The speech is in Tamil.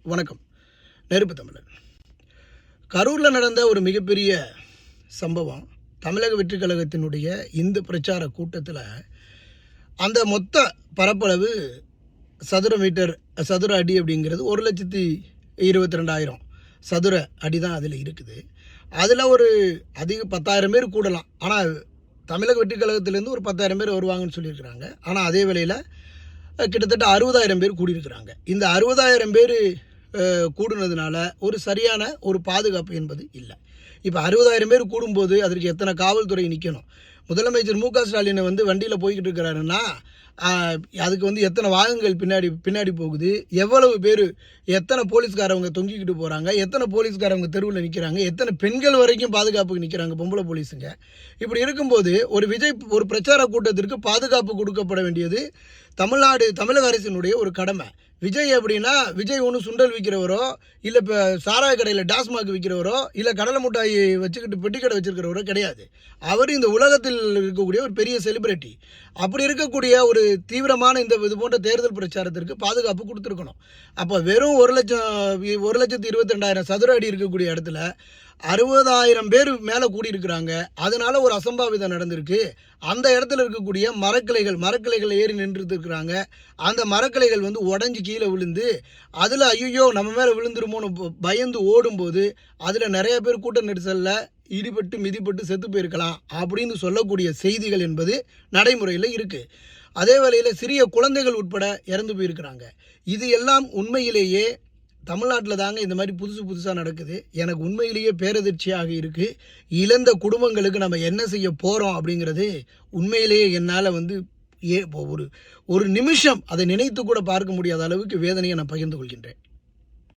வணக்கம். நெருப்பு தமிழன். கரூரில் நடந்த ஒரு மிகப்பெரிய சம்பவம். தமிழக வெற்றிக் கழகத்தினுடைய இந்த பிரச்சார கூட்டத்தில் அந்த மொத்த பரப்பளவு சதுர மீட்டர் சதுர அடி அப்படிங்கிறது 1,22,000 சதுர அடி தான் அதில் இருக்குது. அதில் ஒரு அதிக 10,000 பேர் கூடலாம். ஆனால் தமிழக வெற்றிக் கழகத்திலேருந்து ஒரு 10,000 பேர் வருவாங்கன்னு சொல்லியிருக்கிறாங்க. ஆனால் அதே வேளையில் கிட்டத்தட்ட 60,000 பேர் கூடியிருக்கிறாங்க. இந்த 60,000 பேர் கூடுனதுனால ஒரு சரியான ஒரு பாதுகாப்பு என்பது இல்லை. இப்போ 60,000 பேர் கூடும்போது அதற்கு எத்தனை காவல்துறை நிற்கணும்? முதலமைச்சர் மு.க. ஸ்டாலினை வண்டியில் போய்கிட்டு இருக்கிறாருன்னா அதுக்கு எத்தனை வாகனங்கள் பின்னாடி போகுது, எவ்வளவு பேர், எத்தனை போலீஸ்காரவங்க தொங்கிக்கிட்டு போகிறாங்க, எத்தனை போலீஸ்காரவங்க தெருவில் நிற்கிறாங்க, எத்தனை பெண்கள் வரைக்கும் பாதுகாப்புக்கு நிற்கிறாங்க, பொம்பளை போலீஸுங்க. இப்படி இருக்கும்போது ஒரு பிரச்சார கூட்டத்திற்கு பாதுகாப்பு கொடுக்கப்பட வேண்டியது தமிழக அரசினுடைய ஒரு கடமை. விஜய் அப்படின்னா விஜய் ஒன்று சுண்டல் விற்கிறவரோ, இல்லை இப்போ சாராய கடையில் டாஸ்மாக் விற்கிறவரோ, இல்லை கடலை மிட்டாய் வச்சுக்கிட்டு பெட்டிக்கடை வச்சுருக்கிறவரோ கிடையாது. அவர் இந்த உலகத்தில் இருக்கக்கூடிய ஒரு பெரிய செலிபிரிட்டி. அப்படி இருக்கக்கூடிய ஒரு தீவிரமான இது போன்ற தேர்தல் பிரச்சாரத்திற்கு பாதுகாப்பு கொடுத்துருக்கணும். அப்போ வெறும் 1,22,000 சதுர அடி இருக்கக்கூடிய இடத்துல 60,000 பேர் மேலே கூடியிருக்கிறாங்க. அதனால ஒரு அசம்பாவிதம் நடந்திருக்கு. அந்த இடத்துல இருக்கக்கூடிய மரக்கிளைகள் ஏறி நின்றுருக்குறாங்க. அந்த மரக்கிளைகள் உடஞ்சி கீழே விழுந்து அதில் ஐயோ நம்ம மேலே விழுந்துருமோன்னு பயந்து ஓடும்போது அதில் நிறைய பேர் கூட்ட நெரிசலில் இடிபட்டு மிதிப்பட்டு செத்து போயிருக்கலாம் அப்படின்னு சொல்லக்கூடிய செய்திகள் என்பது நடைமுறையில் இருக்குது. அதே வேளையில் சிறிய குழந்தைகள் உட்பட இறந்து போயிருக்கிறாங்க. இது எல்லாம் உண்மையிலேயே தமிழ்நாட்டில் தாங்க இந்த மாதிரி புதுசாக நடக்குது. எனக்கு உண்மையிலேயே பேரதிர்ச்சியாக இருக்குது. இழந்த குடும்பங்களுக்கு நம்ம என்ன செய்ய போகிறோம் அப்படிங்கிறது உண்மையிலேயே என்னால் ஒரு நிமிஷம் அதை நினைத்து கூட பார்க்க முடியாத அளவுக்கு வேதனையை நான் பகிர்ந்து கொள்கின்றேன்.